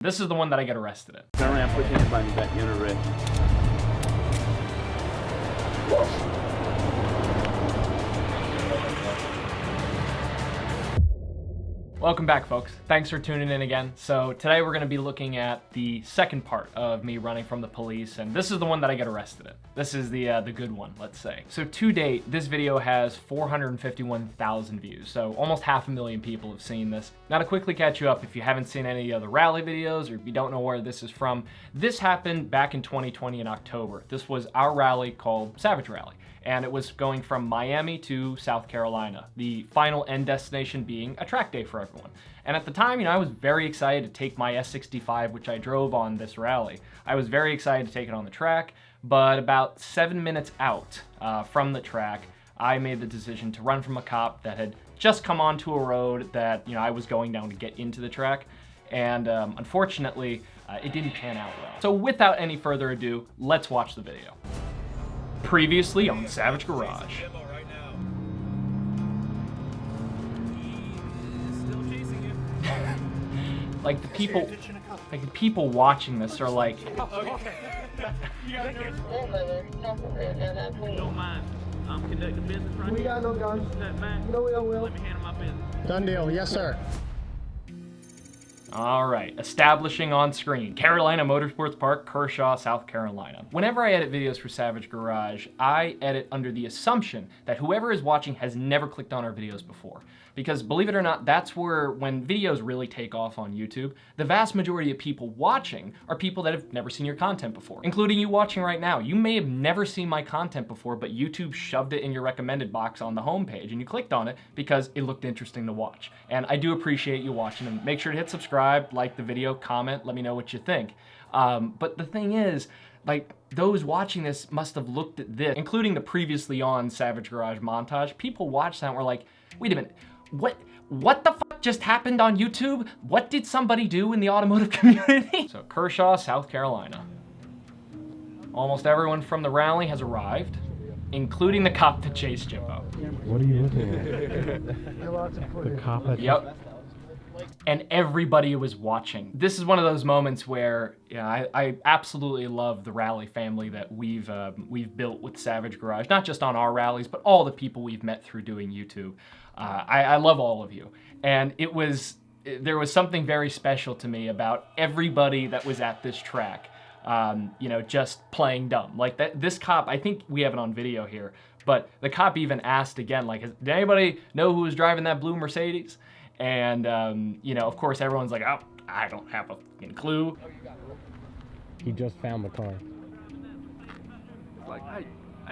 This is the one that I get arrested in. Turn around, put your money back in the arrest. Welcome back, folks. Thanks for tuning in again. So today we're going to be looking at the second part of me running from the police, and this is the one that I get arrested in. This is the good one, let's say. So to date, this video has 451,000 views, so almost 500,000 people have seen this. Now to quickly catch you up, if you haven't seen any of the rally videos or if you don't know where this is from, this happened back in 2020 in October. This was our rally called Savage Rally, and it was going from Miami to South Carolina, the final end destination being a track day for everyone. And at the time, I was very excited to take my S65, which I drove on this rally. I was very excited to take it on the track, but about 7 minutes out from the track, I made the decision to run from a cop that had just come onto a road that I was going down to get into the track. And unfortunately, it didn't pan out well. So without any further ado, let's watch the video. Previously on Savage Garage. Like the people watching this are like, Don't mind. I'm conducting business right here. We got no guns. No ill will. Let me handle my business. Done deal. Yes, sir. all right, establishing on screen, Carolina Motorsports Park, Kershaw, South Carolina. Whenever I edit videos for Savage Garage, I edit under the assumption that whoever is watching has never clicked on our videos before. Because believe it or not, that's where, when videos really take off on YouTube, the vast majority of people watching are people that have never seen your content before, including you watching right now. You may have never seen my content before, but YouTube shoved it in your recommended box on the homepage, and you clicked on it because it looked interesting to watch. And I do appreciate you watching, and make sure to hit subscribe, like the video, comment, let me know what you think. But the thing is, like, those watching this must have looked at this, including the previously on Savage Garage montage. People watched that and were like, wait a minute, what the fuck just happened on YouTube? What did somebody do in the automotive community? So Kershaw, South Carolina. Almost everyone from the rally has arrived, including the cop that chased Jimbo. What are you looking at? The cop that... Yep. And everybody was watching. This is one of those moments where I absolutely love the rally family that we've built with Savage Garage, not just on our rallies, but all the people we've met through doing YouTube. I love all of you. And there was something very special to me about everybody that was at this track, just playing dumb. Like this cop, I think we have it on video here, but the cop even asked again, like, did anybody know who was driving that blue Mercedes? And, of course, everyone's like, oh, I don't have a fucking clue. He just found the car.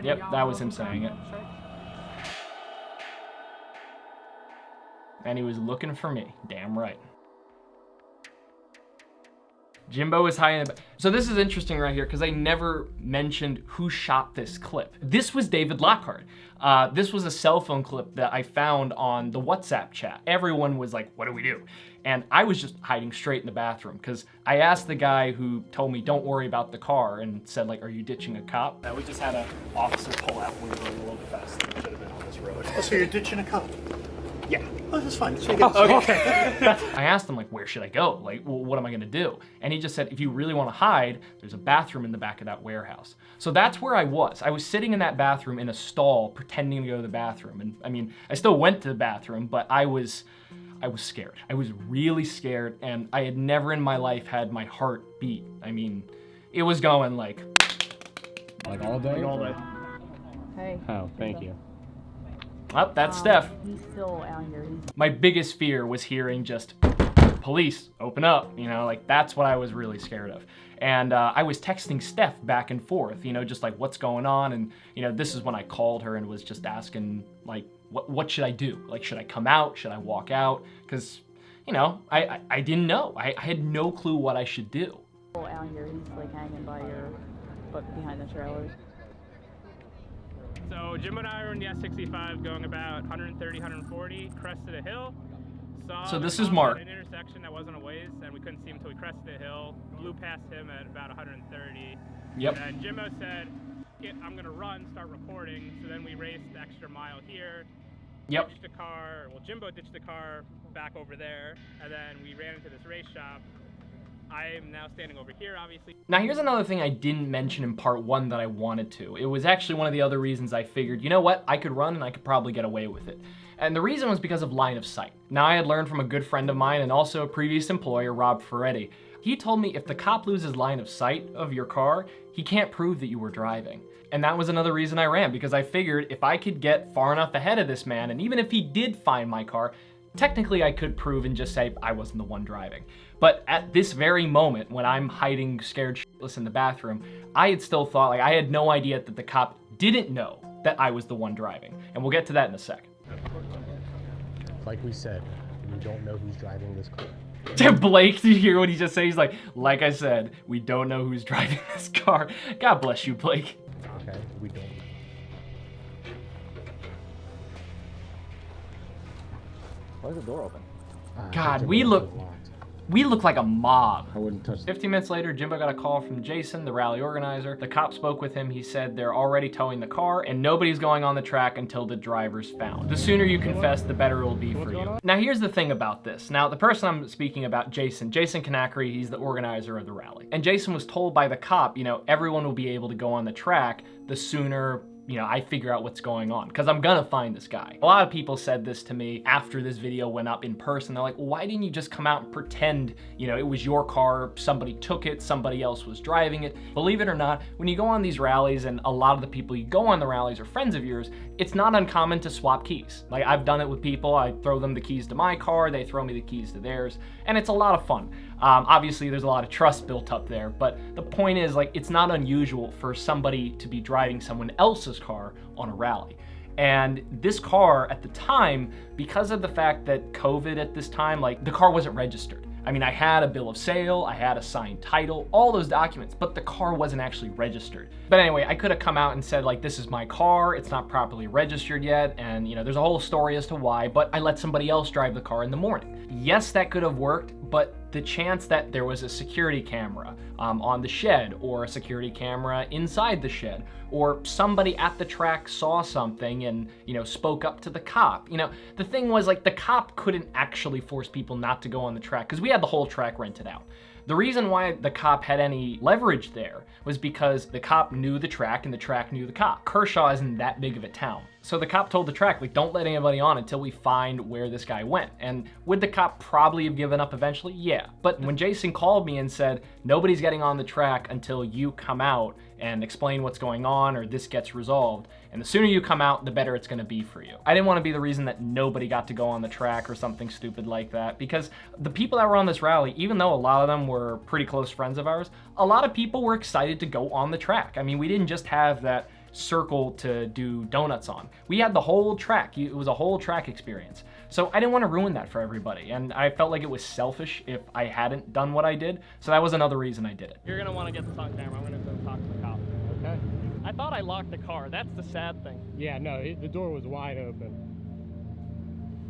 Yep, that was him saying it. And he was looking for me, damn right. Jimbo is high in the back. So this is interesting right here because I never mentioned who shot this clip. This was David Lockhart. This was a cell phone clip that I found on the WhatsApp chat. Everyone was like, what do we do? And I was just hiding straight in the bathroom because I asked the guy who told me don't worry about the car and said, like, are you ditching a cop? We just had an officer pull out. We were going a little bit faster. We should have been on this road. Oh, so you're ditching a cop? Yeah. Oh, that's fine. Okay. I asked him, like, where should I go? Like, well, what am I gonna do? And he just said, if you really wanna hide, there's a bathroom in the back of that warehouse. So that's where I was. I was sitting in that bathroom in a stall, pretending to go to the bathroom. And I mean, I still went to the bathroom, but I was scared. I was really scared, and I had never in my life had my heart beat. I mean, it was going like all day? Like all day. Hey. Oh, thank you. Oh, that's Steph. He's still out here. My biggest fear was hearing just police, open up, like that's what I was really scared of. And I was texting Steph back and forth, just like what's going on. And, this is when I called her and was just asking, like, what should I do? Like, should I come out? Should I walk out? Because, I didn't know. I had no clue what I should do. Out here, he's like hanging by your foot behind the trailers. So Jimbo and I were in the S65 going about 130, 140, crested a hill. So this is Mark. An intersection that wasn't a ways, and we couldn't see him until we crested a hill. Blew past him at about 130. Yep. And Jimbo said, I'm going to run, start recording. So then we raced the extra mile here. Yep. Ditched the car. Well, Jimbo ditched the car back over there, and then we ran into this race shop. I am now standing over here, obviously. Now here's another thing I didn't mention in part 1 that I wanted to. It was actually one of the other reasons I figured, you know what, I could run and I could probably get away with it. And the reason was because of line of sight. Now I had learned from a good friend of mine and also a previous employer, Rob Ferretti. He told me if the cop loses line of sight of your car, he can't prove that you were driving. And that was another reason I ran, because I figured if I could get far enough ahead of this man, and even if he did find my car, technically I could prove and just say I wasn't the one driving. But at this very moment, when I'm hiding scared shitless in the bathroom, I had still thought, like, I had no idea that the cop didn't know that I was the one driving. And we'll get to that in a second. Like we said, we don't know who's driving this car. Blake, did you hear what he just said? He's like I said, we don't know who's driving this car. God bless you, Blake. Okay, we don't know. Why is the door open? God, we look like a mob. I wouldn't touch 15 minutes later, Jimbo got a call from Jason, the rally organizer. The cop spoke with him. He said they're already towing the car and nobody's going on the track until the driver's found. The sooner you confess, the better it'll be for you. Now here's the thing about this. Now the person I'm speaking about, Jason Kanakri, he's the organizer of the rally. And Jason was told by the cop, you know, everyone will be able to go on the track the sooner, you know, I figure out what's going on, because I'm gonna find this guy. A lot of people said this to me after this video went up in person. They're like, well, why didn't you just come out and pretend, you know, it was your car, somebody took it, somebody else was driving it? Believe it or not, when you go on these rallies, and a lot of the people you go on the rallies are friends of yours, it's not uncommon to swap keys. Like, I've done it with people. I throw them the keys to my car, they throw me the keys to theirs, and it's a lot of fun. Obviously, there's a lot of trust built up there, but the point is, like, it's not unusual for somebody to be driving someone else's car on a rally. And this car at the time, because of the fact that COVID at this time, like, the car wasn't registered. I mean, I had a bill of sale, I had a signed title, all those documents, but the car wasn't actually registered. But anyway, I could have come out and said, like, this is my car, it's not properly registered yet, and, you know, there's a whole story as to why, but I let somebody else drive the car in the morning. Yes, that could have worked, but the chance that there was a security camera on the shed, or a security camera inside the shed, or somebody at the track saw something and, you know, spoke up to the cop. You know, the thing was, like, the cop couldn't actually force people not to go on the track because we had the whole track rented out. The reason why the cop had any leverage there was because the cop knew the track and the track knew the cop. Kershaw isn't that big of a town. So the cop told the track, like, don't let anybody on until we find where this guy went. And would the cop probably have given up eventually? Yeah. But when Jason called me and said, nobody's getting on the track until you come out and explain what's going on or this gets resolved, and the sooner you come out, the better it's gonna be for you. I didn't wanna be the reason that nobody got to go on the track or something stupid like that, because the people that were on this rally, even though a lot of them were pretty close friends of ours, a lot of people were excited to go on the track. I mean, we didn't just have that circle to do donuts on. We had the whole track. It was a whole track experience. So I didn't want to ruin that for everybody, and I felt like it was selfish if I hadn't done what I did, so that was another reason I did it. You're gonna want to get this on camera. I'm gonna go talk to the cop. Okay. I thought I locked the car. That's the sad thing. Yeah, no, the door was wide open.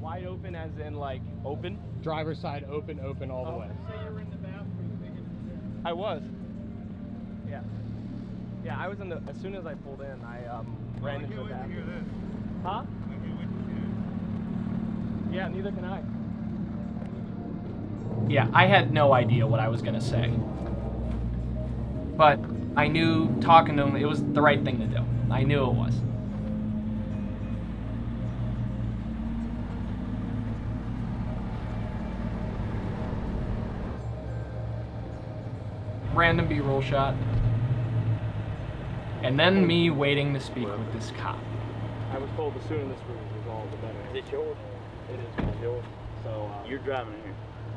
Wide open as in, like, open? Driver's side open all the way. Say you were in the bathroom. I was. Yeah. Yeah, I was in the, as soon as I pulled in, I ran into the bathroom. Huh? Yeah, neither can I. Yeah, I had no idea what I was gonna say. But I knew talking to him, it was the right thing to do. I knew it was. Random B-roll shot. And then me waiting to speak with this cop. I was told the sooner this was resolved, the better. Is it yours? It is yours. So, You're driving in here.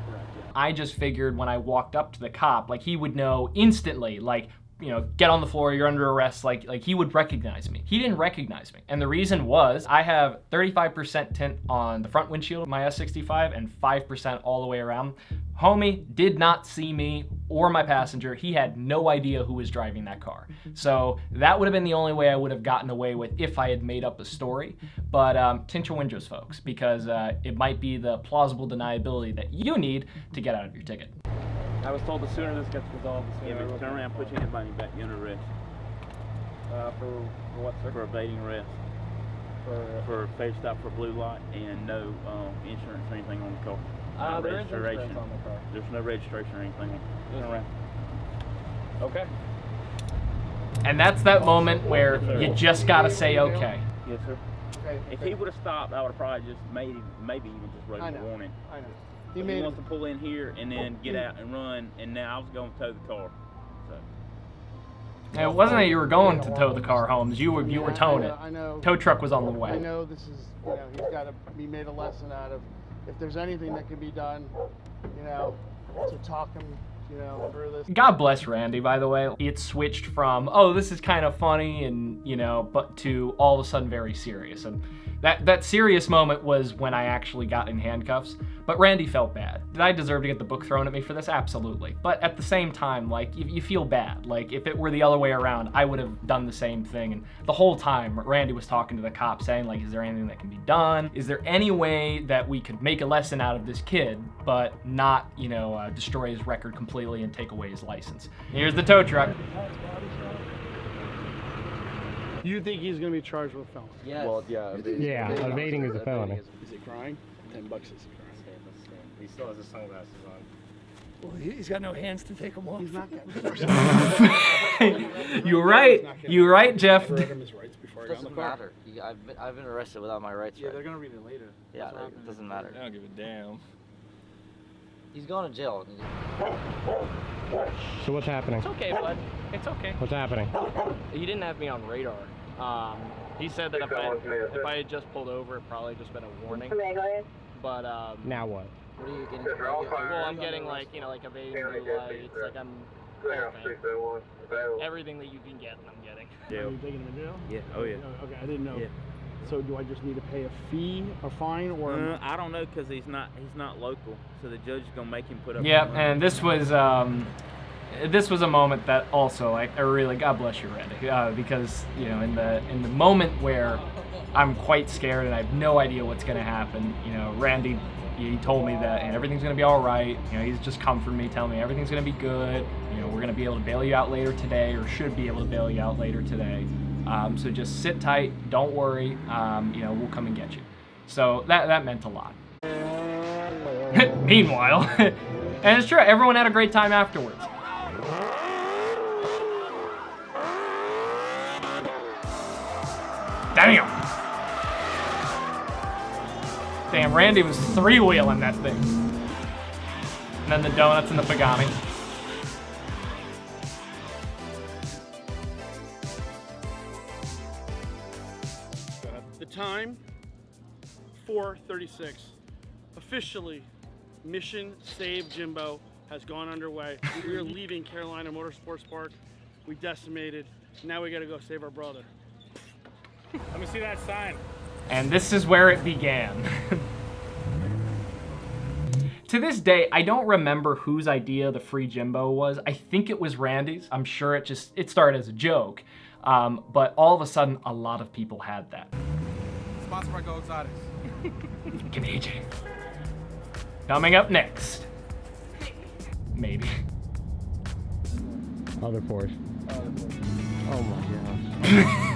correct, yeah. I just figured when I walked up to the cop, like, he would know instantly, like, you know, get on the floor, you're under arrest, like he would recognize me. He didn't recognize me. And the reason was I have 35% tint on the front windshield of my S65 and 5% all the way around. Homie did not see me or my passenger. He had no idea who was driving that car. So that would have been the only way I would have gotten away with if I had made up a story. But tint your windows, folks, because it might be the plausible deniability that you need to get out of your ticket. I was told the sooner this gets resolved, the Yeah, sooner but turn around, put you in the bunny back, you're under arrest. for what, sir? For evading arrest. For failure to stop for blue light and no insurance or anything on the car. There is registration. insurance on the car. There's no registration or anything. Okay. And that's that moment where you just gotta say okay. Yes, sir. Okay. If he would have stopped, I would have probably just maybe even just wrote I a know. warning. I know. He wants to pull in here and then get out and run, and now I was going to tow the car. So. And it wasn't that you were going to tow the car, Holmes. You were towing it. I know. Tow truck was on the I way. know this is, he's got to be made a lesson out of. If there's anything that can be done, to talk him, through this. God bless Randy, by the way. It switched from, oh, this is kind of funny and, but to all of a sudden very serious. And that serious moment was when I actually got in handcuffs. But Randy felt bad. Did I deserve to get the book thrown at me for this? Absolutely. But at the same time, like, you feel bad. Like, if it were the other way around, I would have done the same thing. And the whole time, Randy was talking to the cop saying, like, is there anything that can be done? Is there any way that we could make a lesson out of this kid, but not, destroy his record completely and take away his license? Here's the tow truck. You think he's going to be charged with felony? Yes. Well, yeah. Yeah, evading is a felony. Is he crying? $10 is he crying? He still has his sunglasses on. Well, he's got no hands to take them off. He's not getting You're right. You're right, Jeff. his rights before I got in the Doesn't car. matter. I've been arrested without my rights. Yeah, they're going to read it later. Yeah, it doesn't matter. I don't give a damn. He's going to jail. So what's happening? It's okay, bud. It's okay. What's happening? He didn't have me on radar. He said that if I had just pulled over, it probably just been a warning. But Now what? What are you getting? well, I'm getting like evading blue lights. Like I'm everything that you can get, I'm getting. Yeah. Are you taking him to jail? Yeah. Oh, yeah. Okay, I didn't know. Yeah. So do I just need to pay a fee, a fine, or? I don't know, because he's not local, so the judge is gonna make him put up. Yeah, and this was a moment that also, like, I really, God bless you, Randy, because in the moment where I'm quite scared and I have no idea what's gonna happen, Randy, he told me that everything's gonna be all right. He's just comforting me, telling me everything's gonna be good. We're gonna be able to bail you out later today, or should be able to bail you out later today. So just sit tight, don't worry. We'll come and get you. So that meant a lot. Meanwhile, and it's true, everyone had a great time afterwards. Damn, Randy was three-wheeling that thing. And then the donuts and the Pagani. The time, 4:36. Officially, Mission Save Jimbo has gone underway. We are leaving Carolina Motorsports Park. We decimated. Now we gotta go save our brother. Let me see that sign. And this is where it began. To this day, I don't remember whose idea the free Jimbo was. I think it was Randy's. I'm sure it started as a joke. But all of a sudden, a lot of people had that. Sponsored by Go Exotics. Fucking AJ. Coming up next. Maybe. Other Porsche. Oh my gosh.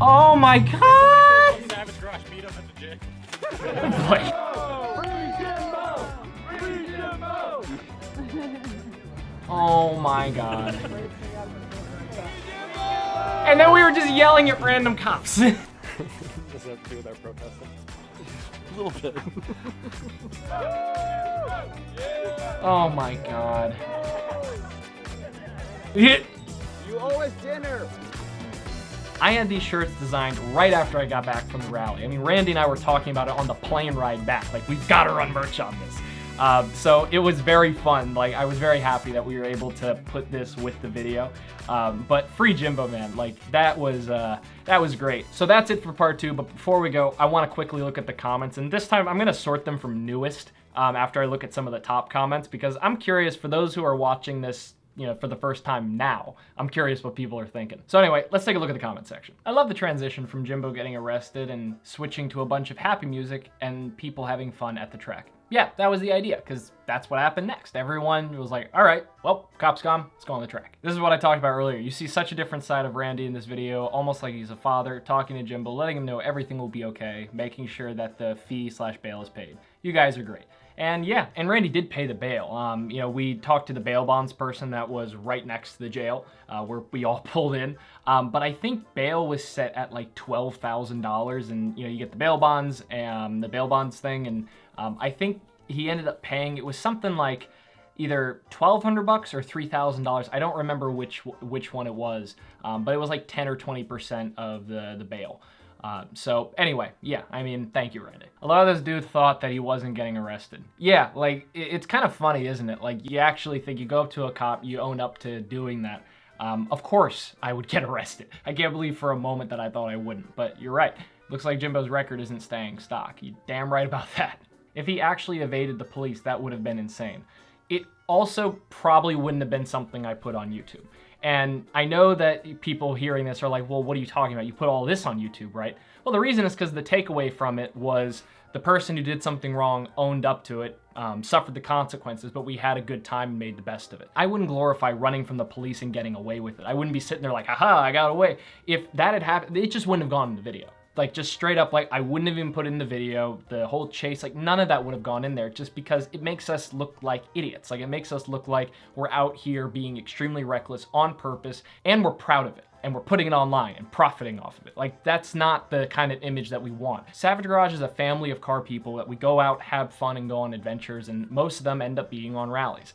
Oh my god! Savage Rush beat up at the gym. Wait. Oh my god. And then we were just yelling at random cops. Does that have to do with our protesting? A little bit. Oh my god. You owe us dinner. I had these shirts designed right after I got back from the rally. I mean, Randy and I were talking about it on the plane ride back. Like, we've got to run merch on this. So it was very fun. Like, I was very happy that we were able to put this with the video. But free Jimbo, man, like that was great. So that's it for part 2. But before we go, I want to quickly look at the comments. And this time I'm going to sort them from newest after I look at some of the top comments, because I'm curious, for those who are watching this for the first time now, I'm curious what people are thinking. So anyway, let's take a look at the comment section. I love the transition from Jimbo getting arrested and switching to a bunch of happy music and people having fun at the track. Yeah, that was the idea, because that's what happened next. Everyone was like, all right, well, cop's gone, let's go on the track. This is what I talked about earlier. You see such a different side of Randy in this video, almost like he's a father, talking to Jimbo, letting him know everything will be okay, making sure that the fee/bail is paid. You guys are great. And yeah, and Randy did pay the bail. You know, we talked to the bail bonds person that was right next to the jail where we all pulled in. But I think bail was set at like $12,000, and you know, you get the bail bonds and the bail bonds thing. And I think he ended up paying, it was something like either $1,200 or $3,000. I don't remember which one it was, but it was like 10 or 20% of the bail. So anyway, yeah, I mean, thank you, Randy. A lot of this dude thought that he wasn't getting arrested. Yeah, like, it's kind of funny, isn't it? Like, you actually think you go up to a cop, you own up to doing that. Of course I would get arrested. I can't believe for a moment that I thought I wouldn't, but you're right. Looks like Jimbo's record isn't staying stock. You're damn right about that. If he actually evaded the police, that would have been insane. It also probably wouldn't have been something I put on YouTube. And I know that people hearing this are like, well, what are you talking about? You put all this on YouTube, right? Well, the reason is because the takeaway from it was the person who did something wrong owned up to it, suffered the consequences, but we had a good time and made the best of it. I wouldn't glorify running from the police and getting away with it. I wouldn't be sitting there like, haha, I got away. If that had happened, it just wouldn't have gone in the video. Like, just straight up, like, I wouldn't have even put in the video, the whole chase, like, none of that would have gone in there just because it makes us look like idiots. Like, it makes us look like we're out here being extremely reckless on purpose, and we're proud of it, and we're putting it online and profiting off of it. Like, that's not the kind of image that we want. Savage Garage is a family of car people that we go out, have fun, and go on adventures, and most of them end up being on rallies.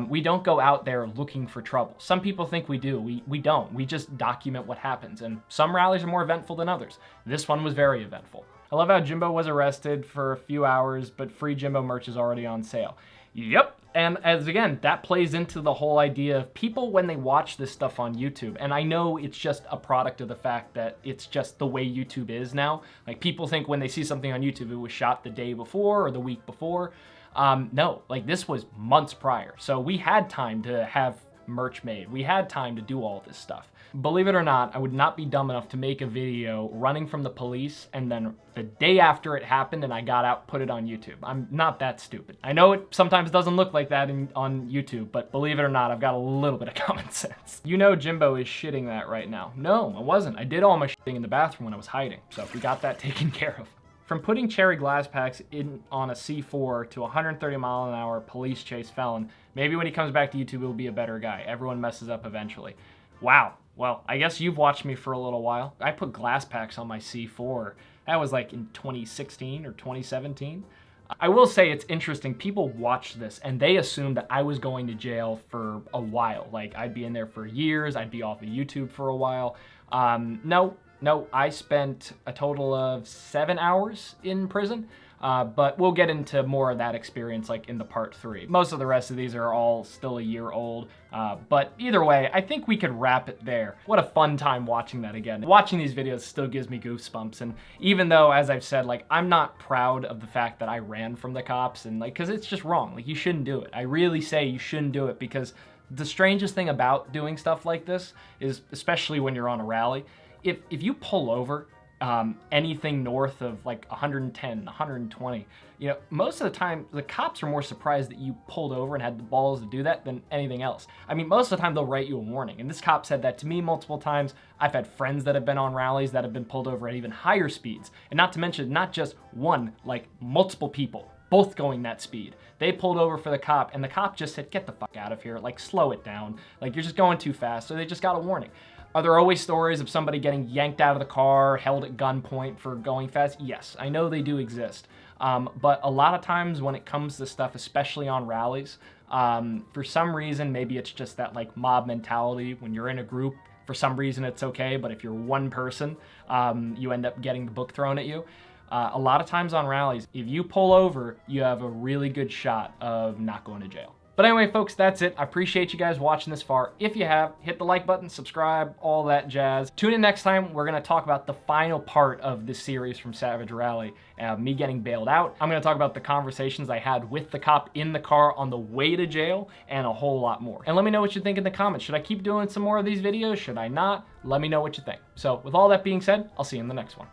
We don't go out there looking for trouble. Some people think we do. We don't. We just document what happens, and some rallies are more eventful than others. This one was very eventful. I love how Jimbo was arrested for a few hours, but free Jimbo merch is already on sale. Yep. And as again, that plays into the whole idea of people when they watch this stuff on YouTube, and I know it's just a product of the fact that it's just the way YouTube is now. Like, people think when they see something on YouTube, it was shot the day before or the week before. No, like, this was months prior. So we had time to have merch made. We had time to do all this stuff. Believe it or not, I would not be dumb enough to make a video running from the police and then the day after it happened and I got out, put it on YouTube. I'm not that stupid. I know it sometimes doesn't look like that on YouTube, but believe it or not, I've got a little bit of common sense. You know Jimbo is shitting that right now. No, I wasn't. I did all my shitting in the bathroom when I was hiding, so we got that taken care of. From putting cherry glass packs in on a C4 to 130-mile-an-hour police chase felon, maybe when he comes back to YouTube, he'll be a better guy. Everyone messes up eventually. Wow. Well, I guess you've watched me for a little while. I put glass packs on my C4. That was like in 2016 or 2017. I will say it's interesting. People watch this and they assume that I was going to jail for a while. Like, I'd be in there for years. I'd be off of YouTube for a while. No, I spent a total of 7 hours in prison, but we'll get into more of that experience like in the part 3. Most of the rest of these are all still a year old, but either way, I think we could wrap it there. What a fun time watching that again. Watching these videos still gives me goosebumps, and even though, as I've said, like, I'm not proud of the fact that I ran from the cops, and like, because it's just wrong. Like, you shouldn't do it. I really say you shouldn't do it, because the strangest thing about doing stuff like this is, especially when you're on a rally, if you pull over anything north of like 110, 120, you know, most of the time the cops are more surprised that you pulled over and had the balls to do that than anything else. I mean, most of the time they'll write you a warning, and this cop said that to me multiple times. I've had friends that have been on rallies that have been pulled over at even higher speeds, and not to mention not just one, like multiple people both going that speed. They pulled over for the cop, and the cop just said, get the fuck out of here, like, slow it down, like, you're just going too fast. So they just got a warning. Are there always stories of somebody getting yanked out of the car, held at gunpoint for going fast? Yes, I know they do exist. But a lot of times when it comes to stuff, especially on rallies, for some reason, maybe it's just that like mob mentality. When you're in a group, for some reason it's okay, but if you're one person, you end up getting the book thrown at you. A lot of times on rallies, if you pull over, you have a really good shot of not going to jail. But anyway, folks, that's it. I appreciate you guys watching this far. If you have, hit the like button, subscribe, all that jazz. Tune in next time. We're going to talk about the final part of this series from Savage Rally, me getting bailed out. I'm going to talk about the conversations I had with the cop in the car on the way to jail, and a whole lot more. And let me know what you think in the comments. Should I keep doing some more of these videos? Should I not? Let me know what you think. So with all that being said, I'll see you in the next one.